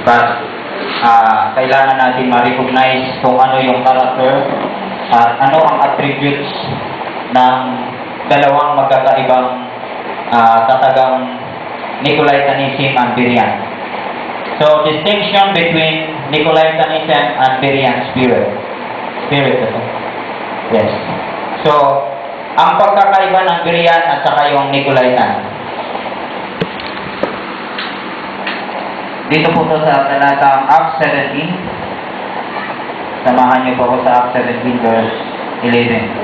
But kailangan natin ma-recognize kung ano yung character at ano ang attributes ng dalawang magkakaibang katagang Nicolaitanism and Berean. So, distinction between Nicolaitanism and Berean spirit. Yes. So, ang pagkakaiba ng Berean at saka yung Nicolaitan. Dito po to sa talatang Acts 17. Samahan niyo po ako sa Acts 17 verse 11.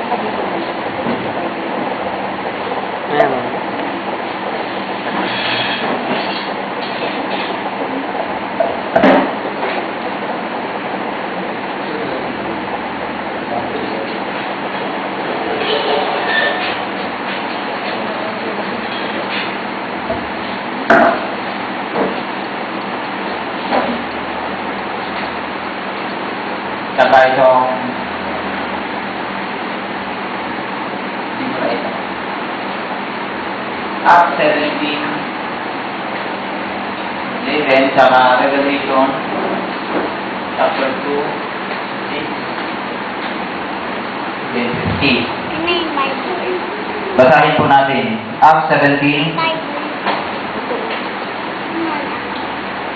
Saka itong Acts 17, 11, saka Revelation chapter 2, 6, 15. Basahin po natin. Acts 17,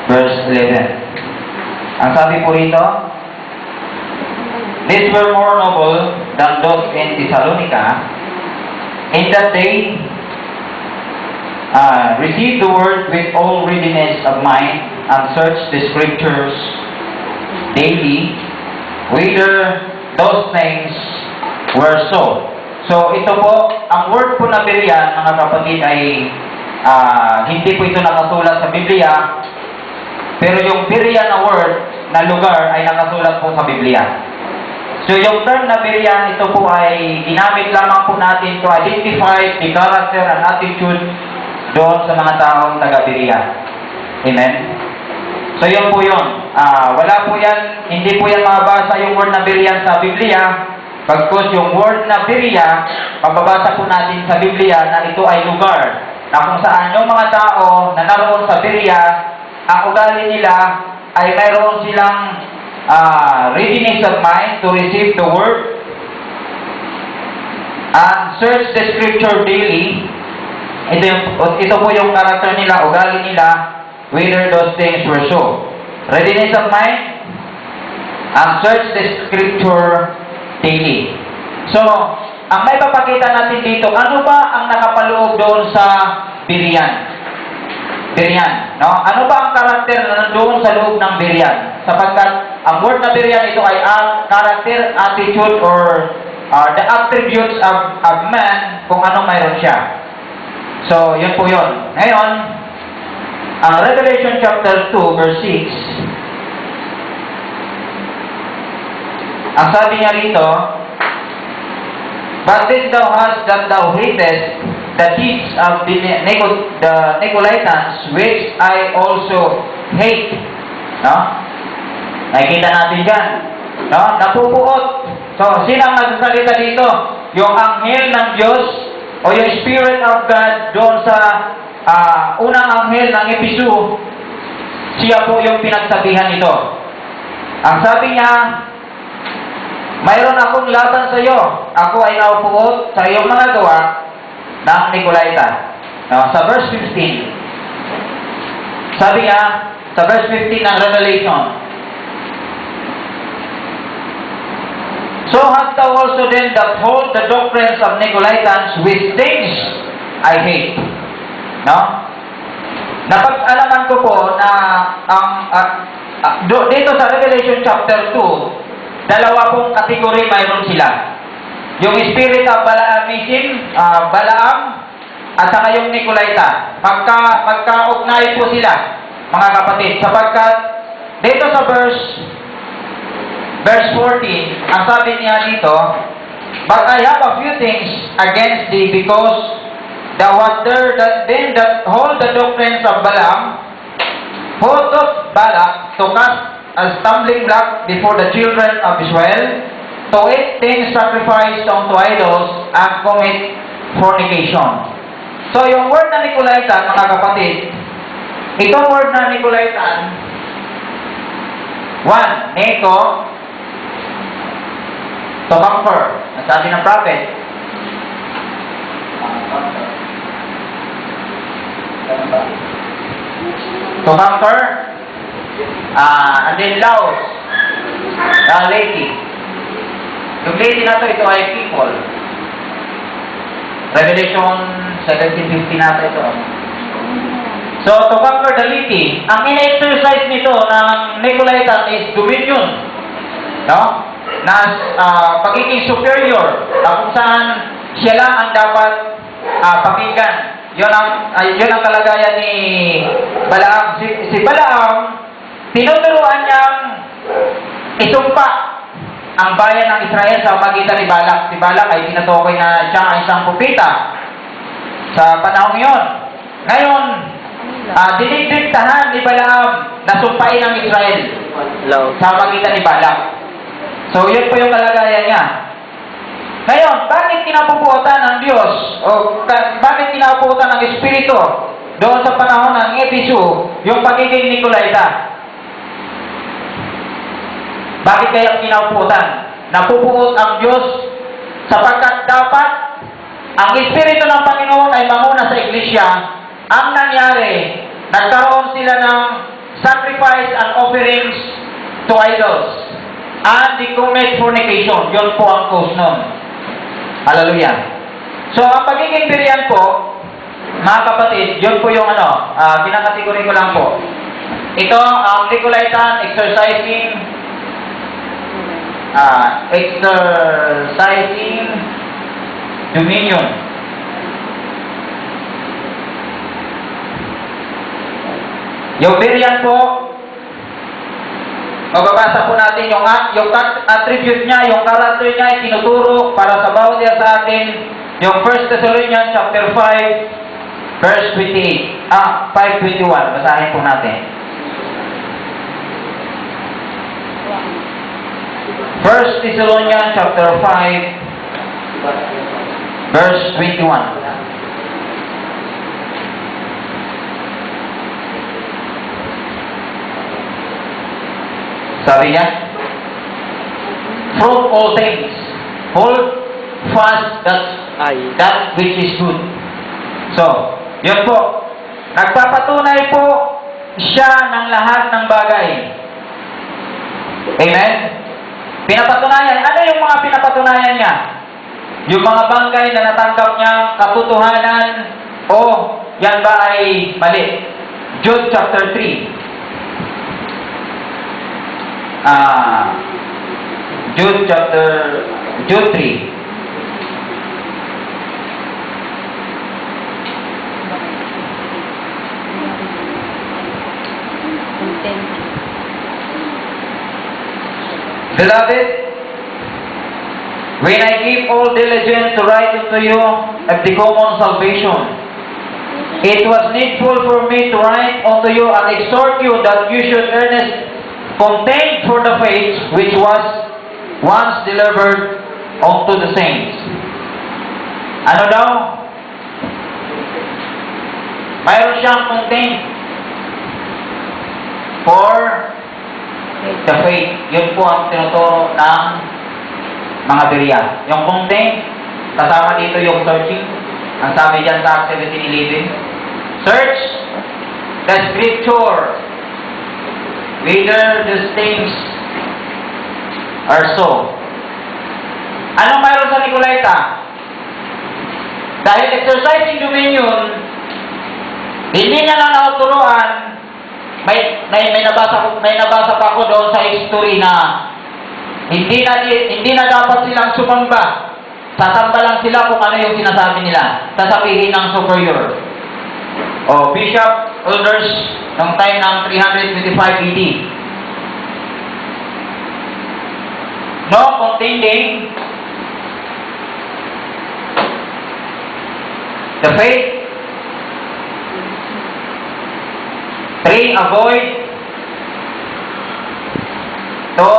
verse 11. Ang sabi po rito, these were more noble than those in Thessalonica, in that they received the word with all readiness of mind and searched the scriptures daily, whether those things were so. So ito po, ang word po na Berean, mga kapatid, ay hindi po ito nakasulat sa Biblia, pero yung Berean na word na lugar ay nakasulat po sa Biblia. So yung term na Berean, ito po ay ginamit lamang po natin to identify the character and attitude doon sa mga taong taga-Berea. Amen? So yun po yun. Wala po yan, hindi po yan mabasa yung word na Berean sa Biblia, pagkos yung word na Berea, mababasa po natin sa Biblia na ito ay lugar na kung saan yung mga tao na naroon sa Berea, ang ugali nila ay mayroon silang readiness of mind to receive the word and search the scripture daily. Ito po yung character nila, ugali nila, whether those things were so. Readiness of mind and search the scripture daily. So, ang may papakita natin dito, ano ba ang nakapaloob doon sa Berean? No? Ano ba ang karakter na nandoon sa loob ng Berean? Sapagkat ang word na Berean, ito ay character, attitude, or the attributes of man, kung ano mayroon siya. So, yun po yun. Ngayon, ang Revelation chapter 2, verse 6, ang sabi niya rito, but this thou hast that thou hatest, the deeds of the Nicolaitans, which I also hate. No? Nakikita natin dyan. No? Napupuot. So, sino ang nagsasalita dito? Yung anghel ng Diyos o yung Spirit of God doon sa unang anghel ng Episu, siya po yung pinagsabihan nito. Ang sabi niya, mayroon akong laban sa iyo. Ako ay naupuot sa iyong mga gawa ng Nicolaitan. Sa verse 15, sabi niya, sa verse 15 ng Revelation, so hast thou also them that hold the doctrines of Nicolaitans, which things I hate. No? Napag-alaman ko po na dito sa Revelation chapter 2, dalawa pong kategory mayroon sila. Yung spirit of Balaamism, Balaam, at saka yung Nicolaita. Magka-ugnay po sila, mga kapatid. Sapagkat, dito sa verse 14, ang sabi niya dito, but I have a few things against thee, because thou wast there them that hold the doctrines of Balaam, who taught Balak to cast a stumbling block before the children of Israel, to eat things sacrificed unto idols, and commit fornication. So, yung word na Nicolaitan, mga kapatid, itong word na Nicolaitan, One, Neko, to conquer. Ang sabi ng prophet. To conquer. And then Laos. Lady. Yung lady na ito ay people. Revelation 17:50 na ito. So, to conquer the lady, ang in-exercise nito ng Nicolaitan is dominion. No? Na pagiging superior, kung saan siya lang ang dapat pakinggan. Yun ang kalagayan ni Balaam. Si Balaam, tinuturuan niyang isumpa ang bayan ng Israel sa magitan ni Balak. Si Balak ay tinutukoy na siya ay isang propeta sa panahon yon. Ngayon, dinidiktahan ni Balaam na sumpain ang Israel sa magitan ni Balak. So, yun po yung kalagayan niya. Ngayon, bakit kinapupuotan ng Diyos o bakit kinapupuotan ng Espiritu doon sa panahon ng Episo yung pagiging Nicolaita? Bakit kaya kinapupuotan? Napupuot ang Diyos sapagkat dapat ang Espiritu ng Panginoon ay manguna sa Iglesia. Ang nangyari, nagkaroon sila ng sacrifice and offerings to idols. And they commit fornication. Yun po ang cause nun. Hallelujah. So, ang pagiging biriyan po, mga kapatid, yun po yung pinakategori ko lang po. Ito, ang Nicolaitan exercising dominion. Yung biriyan po, mababasa po natin yung attribute niya, yung character niya ay tinuturo para sa bawat isa sa atin. Yung 1 Thessalonians chapter 5 verse 28. 5:21. Basahin po natin. 1 Thessalonians chapter 5 verse 21. Sabi niya, from all things, hold fast that which is good. So, yun po. Nagpapatunay po siya ng lahat ng bagay. Amen? Pinapatunayan. Ano yung mga pinapatunayan niya? Yung mga bagay na natanggap niya, katotohanan, o yan ba ay mali? Jude chapter 3. Jude 3. Beloved, when I give all diligence to write unto you of the common salvation, it was needful for me to write unto you and exhort you that you should earnestly contend for the faith which was once delivered unto the saints. Ano daw? Mayroon siyang contend for the faith. Yun po ang tinuturo ng mga Berea. Yung contend, kasama dito yung searching. Ang sabi dyan sa Acts 17:11, search the scripture whether these things are so. Anong mayroon sa Nicolaita? Dahil exercising dominion, hindi niya na nauturuan, may nabasa pa ako doon sa history na hindi na dapat silang sumamba. Sasamba lang sila kung ano yung sinasabi nila. Sasabihin ng superior. O bishop, elders, ng time ng 325 AD. No contending the faith. 3, avoid to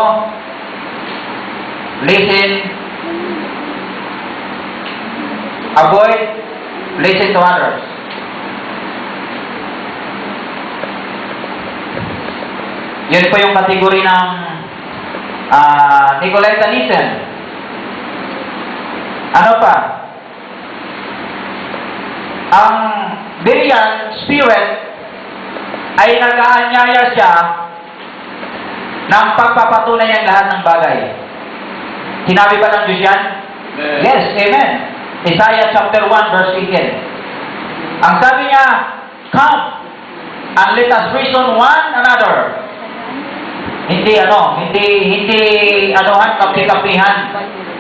listen. Avoid listen to others. Yun po yung kategory ng Nicolaitanism. Ano pa? Ang Berean spirit ay nag-aanyaya siya ng pagpapatunay ng lahat ng bagay. Sinabi ba ng Diyos yan? Amen. Yes, amen. Isaiah chapter 1 verse 18. Ang sabi niya, come and let us reason one another. Hindi kapi-kapihan.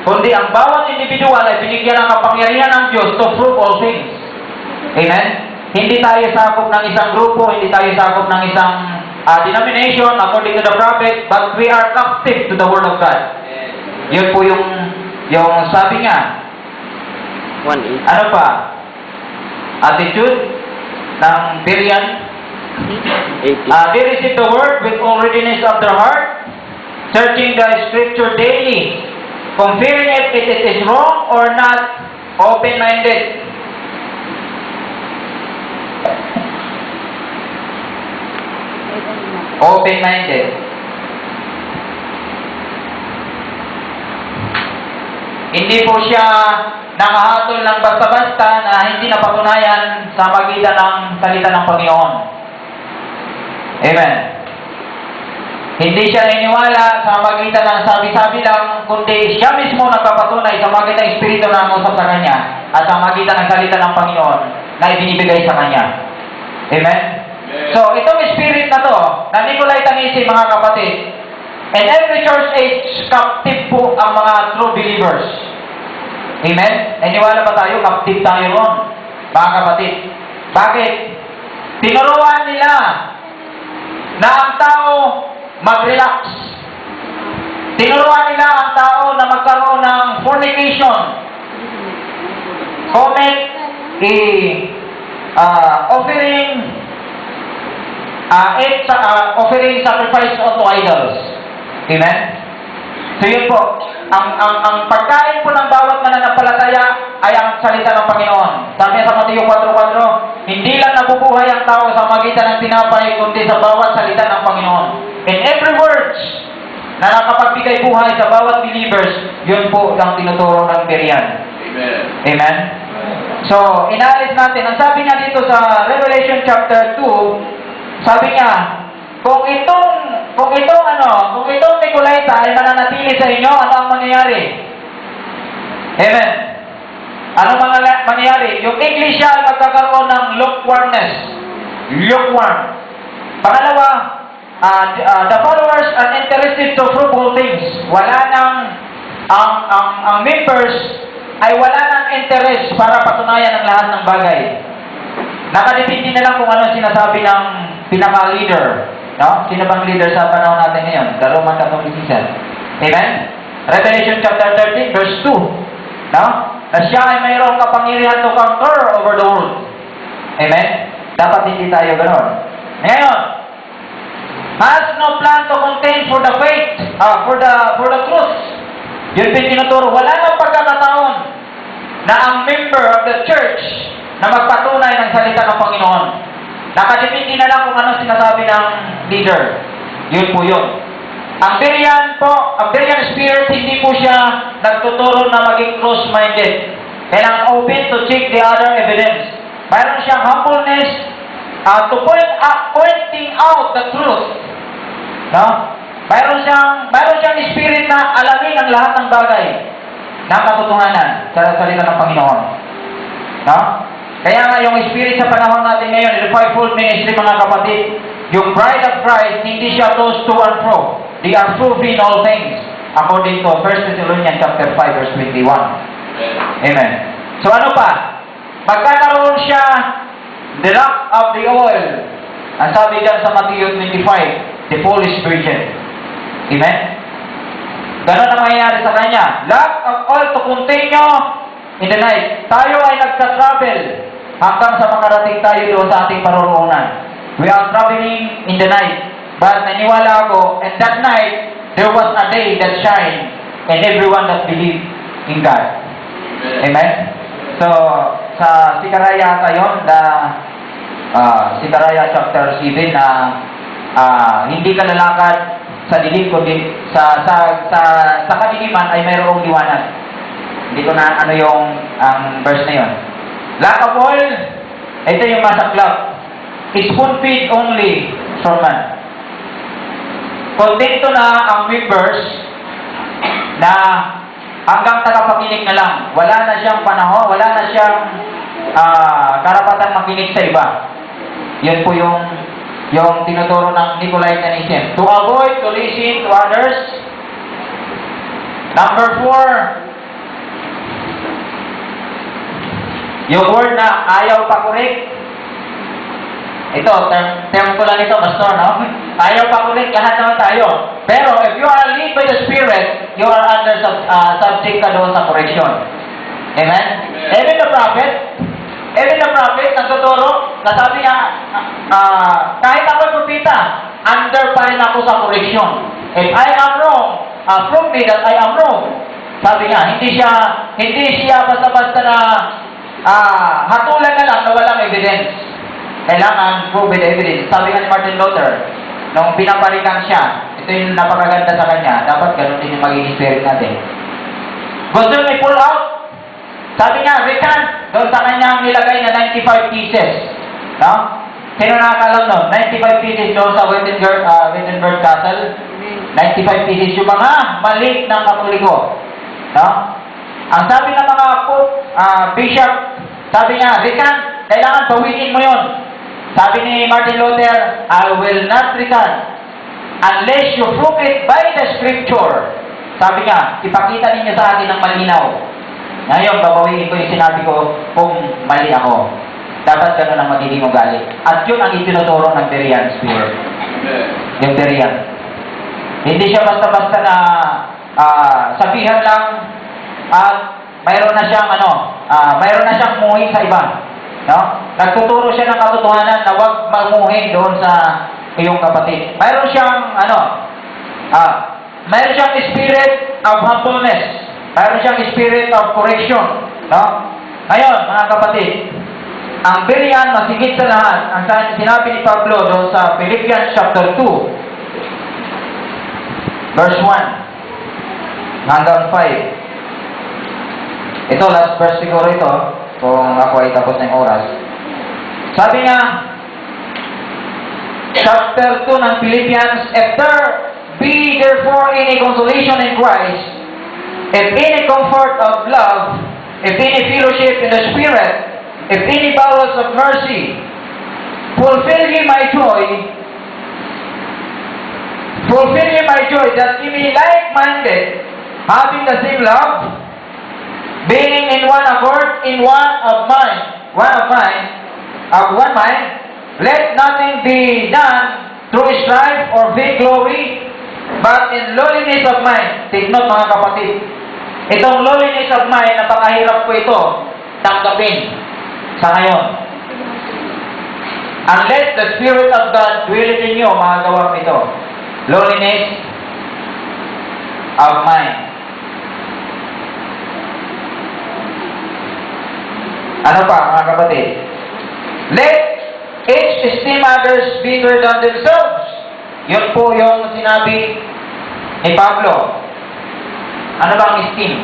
Kundi ang bawat individual ay binigyan ng kapangyarihan ng Diyos to prove all things. Amen? Hindi tayo sakop ng isang grupo, hindi tayo sakop ng isang denomination according to the prophet, but we are captive to the Word of God. Yun po yung sabi nga. 1:8. Ano pa? Attitude ng Berean. 80. They receive the Word with all readiness of their heart, searching the Scripture daily, comparing if it is wrong or not, open-minded. Open-minded. Hindi po siya nakahatol ng basta-basta na hindi napatunayan sa magitan ng salita ng Panginoon. Amen. Hindi siya naniniwala sa magitan ng sabi-sabi lang, kundi siya mismo nagpapatunay sa magitan ng Espiritu na nangusap sa kanya at sa magitan ng salita ng Panginoon na ibinibigay sa kanya. Amen? So, itong spirit na to, na Nicolaitanism, mga kapatid, and every church age, captive po ang mga true believers. Amen? Naniwala ba tayo? Captive tayo ron, mga kapatid. Bakit? Tinuruan nila na ang tao mag-relax. Tinuruan nila ang tao na magkaroon ng fornication. Offering sacrifice unto idols. Amen? So yun po, ang pagkain po ng bawat mananampalataya ay ang salita ng Panginoon. Sabi sa Mateo 4:4, hindi lang nabubuhay ang tao sa magitan ng tinapay, kundi sa bawat salita ng Panginoon. And every words na nakapagbigay buhay sa bawat believers, yun po ang tinuturo ng Berean. Amen. Amen? So, inalis natin. Ang sabi nga dito sa Revelation chapter 2, sabi niya, kung itong Nicolaita ay mananatili sa inyo, ano ang mangyayari? Amen. Ano mangyayari? Yung iglesia ay magkakaroon ng lukewarmness. Lukewarm. Pangalawa, the followers are interested to prove all things. Wala nang, ang members ay wala nang interest para patunayan ang lahat ng bagay. Nakadepende na lang kung ano sinasabi ng pinaka-leader. No? Sino bang leader sa panahon natin ngayon? The Roman Catholicism. Amen? Revelation chapter 13, verse 2. No? Na siya ay mayroong kapangyarihan to conquer over the world. Amen? Dapat hindi tayo ganoon. Ngayon, has no plan to contend for the faith, for the truth. Yun din tinuturo. Wala nang pagkakataon na ang member of the church na magpatunay ng salita ng Panginoon. Nakadepende na lang kung ano sinasabi ng leader. Yun po yun. Ang Berean spirit, hindi po siya nagtuturo na maging close-minded. Kailangan open to check the other evidence. Mayroon siyang humbleness to pointing out the truth. No? Mayroon siyang spirit na alamin ang lahat ng bagay na katotohanan sa salita ng Panginoon. No? Kaya nga yung spirit sa panahon natin ngayon, the fivefold ministry, mga kapatid, yung bride of Christ, hindi siya tossed to and fro. They are proving all things according to 1 Thessalonians chapter 5 verse 21. Amen. So ano pa? Magkakaroon siya the lack of the oil. Ang sabi dyan sa Matthew 25, the foolish virgin. Amen? Ganon ang mangyayari sa kanya. Lack of oil to continue in the night. Tayo ay nagsa-travel hanggang sa makarating tayo doon sa ating paroroonan. We are traveling in the night. But naniwala ako, and that night, there was a day that shine, and everyone that believed in God. Amen? So, sa Sikaraya yun, Sikaraya chapter 7 na hindi ka lalakad sa dilim, kundi sa kadiliman ay mayroong liwanag. Hindi ko na ano yung ang verse na yon. Lack of oil, ito yung masaklap. Spoon feed only for man. Kontento na ang members na hanggang tagapakinig na lang. Wala na siyang panahon, wala na siyang karapatan makinig sa iba. Yun po yung tinuturo ng Nicolaitanism. To avoid to listen to others. Number 4, yung word na ayaw pa-correct. Ito, term ko lang ito, Pastor, no? Ayaw pa-correct, lahat naman tayo. Pero if you are led by the Spirit, you are under subject ka doon sa correction. Amen? Even the prophet, nagtuturo, nasabi niya, kahit ako propeta, under pa rin ako sa correction. If I am wrong, prove me that I am wrong. Sabi niya, hindi siya basta-basta na hatulan na lang na walang evidence. Kailangan prove with evidence. Sabi nga ni Martin Luther, nung pinaparikan siya, ito yung napakaganda sa kanya, dapat ganun din yung magiging spirit natin. Gusto may pull out. Sabi niya, recant, doon sa kanyang nilagay na 95 pieces. No? Sino nakakalam nun? 95 pieces doon sa Wittenberg Castle. 95 pieces yung mga mali ng Katoliko. No? Ang sabi ng mga bishop, sabi niya, recant, kailangan bawiin mo yon. Sabi ni Martin Luther, I will not recant unless you prove it by the scripture. Sabi niya, ipakita ninyo sa akin ng malinaw. Ngayon, babawiin ko yung sinabi ko kung mali ako. Dapat ganun ang magiging ugali. At yun ang itinuturo ng Berean Spirit. Yung Berean. Hindi siya basta-basta na sabihan lang at mayroon na siyang muhi sa iba. No? Nagtuturo siya ng katotohanan na huwag mamuhin doon sa iyong kapatid. Mayroon siyang spirit of humbleness. Mayroon siyang spirit of correction. No? Ngayon, mga kapatid, ang Berean, masigit sa lahat, ang sinabi ni Pablo doon sa Philippians chapter 2, verse 1 hanggang 5. Ito, last verse siguro ito, kung ako ay tapos na yung oras. Sabi nga, chapter 2 ng Philippians, if there be therefore any consolation in Christ, if any comfort of love, if any fellowship in the Spirit, if any bowels of mercy, fulfill ye my joy that ye be like-minded, having the same love, being in one accord, in one mind, let nothing be done through strife or vain glory, but in lowliness of mind. Take note, mga kapatid. Itong lowliness of mind, napakahirap po ito tanggapin sa ngayon. Unless the Spirit of God dwelleth in you, magagawa mo ito. Lowliness of mind. Ano pa, mga kapatid? Let each esteem others better than themselves. Yun po yung sinabi ni Pablo. Ano bang esteem?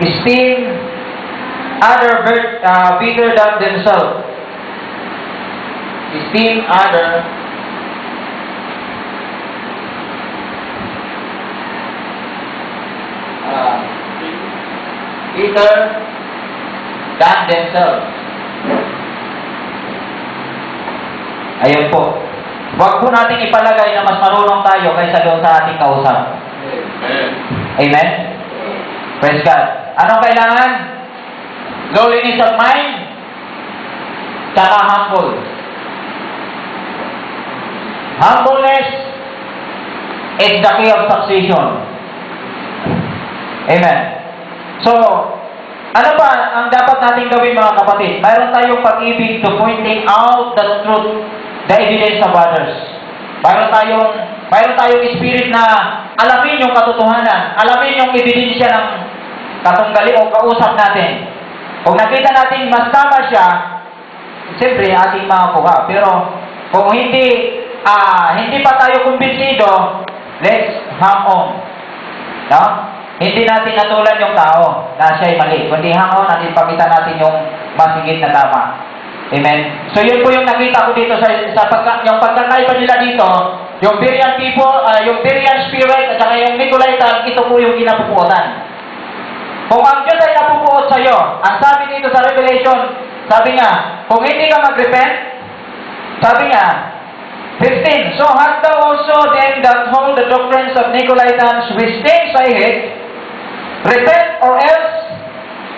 Esteem other better than themselves. Esteem other better than themselves. Ayun po. Huwag po natin ipalagay na mas marunong tayo kaysa doon sa ating kausap. Amen? Praise God. Anong kailangan? Lowliness of mind, saka humble. Humbleness is the key of succession. Amen. So, ano ba ang dapat natin gawin, mga kapatid? Mayroon tayong pag-ibig to pointing out the truth, the evidence of others. Mayroon tayong spirit na alamin yung katotohanan, alamin yung ebidensya ng katunggali o kausap natin. Kung nakita natin mas tama siya, siyempre ating makuha. Pero kung hindi pa tayo kumbinsido, let's hang on. No? Hindi natin natulan yung tao na siya'y mali. Kundi hang on, natin pakita natin yung masigit na tama. Amen? So yun po yung nakita ko dito yung pagkakaiba nila dito, yung Berean people, yung Berean spirit, at saka yung Nicolaitan, ito po yung kinapupuotan. Kung ang Diyos ay napupuot sa iyo, ang sabi dito sa Revelation, sabi niya, kung hindi ka mag-repent, sabi niya, 15, so hast thou also them that hold the doctrines of Nicolaitans, which things I hate, repent, or else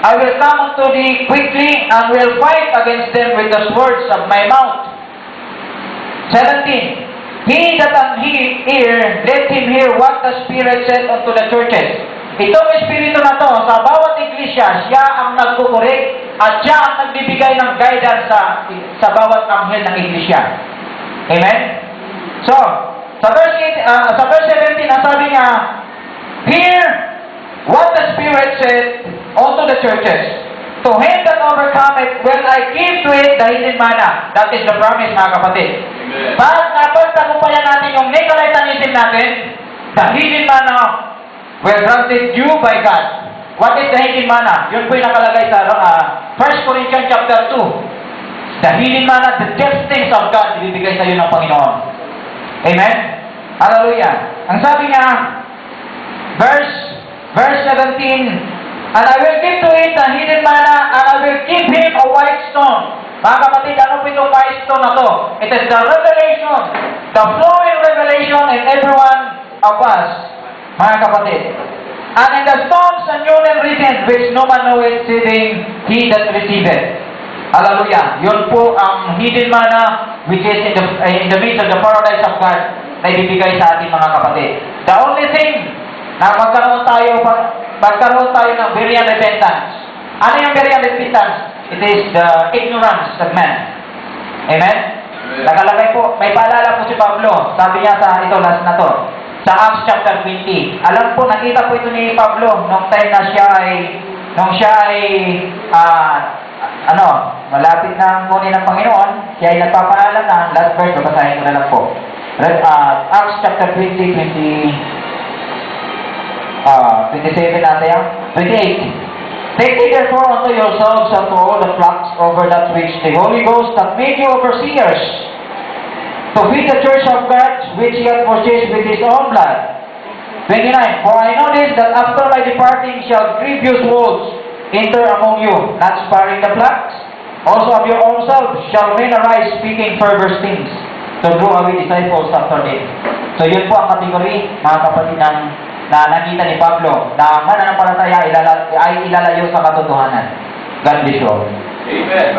I will come unto thee quickly, and will fight against them with the words of my mouth. 17, he that hath ear, let him hear what the Spirit said unto the churches. Itong Espiritu na to, sa bawat iglesia, siya ang nagkukurik at siya ang nagbibigay ng guidance sa bawat anghel ng iglesia. Amen? So, sa verse 17, ang sabi niya, hear what the Spirit said unto the churches. To him that overcometh, will I give to it the hidden manna. That is the promise, mga kapatid. Amen. Pag napagtagumpayan natin yung Nicolaitanism natin, the hidden manna were granted you by God. What is the hidden manna? Yun po yung nakalagay sa 1 Corinthians chapter 2. The hidden manna, the deep things of God, ibibigay sa iyo ng Panginoon. Amen? Hallelujah. Ang sabi niya, verse 17, and I will give to it the hidden manna, and I will give him a white stone. Mga kapatid, ano po itong white stone na to? It is the revelation, the flowing revelation in every one of us, mga kapatid. And in the stones a new name written, which no man knoweth, saving he that receiveth. Hallelujah. Yun po ang hidden manna, which is in the midst of the paradise of God, na ibibigay sa ating mga kapatid. The only thing na magkaroon tayo ng Berean repentance. Ano yung Berean repentance? It is the ignorance of man. Amen? Nakalagay po, may paalala po si Pablo. Sabi niya sa ito, last na to. Sa Acts chapter 20. Alam po, nakita po ito ni Pablo nung time na siya ay malapit na kunin ng Panginoon. Siya ay nagpapaalam na, last verse, babasahin ko na lang po. Acts chapter 20, 27 natin yan. 28. Take it therefore unto yourselves and to all the flocks over that which the Holy Ghost hath made you overseers, to feed the church of God, which he hath purchased with his own blood. 29. For I know this, that after my departing shall grievous wolves enter among you, not sparing the flocks. Also of your own selves shall men arise, speaking perverse things, to draw away disciples after them. So yun po ang kategory, mga kapatid, na nakita ni Pablo, na mananampalataya ay ilalayo sa katotohanan. God bless you all. Amen.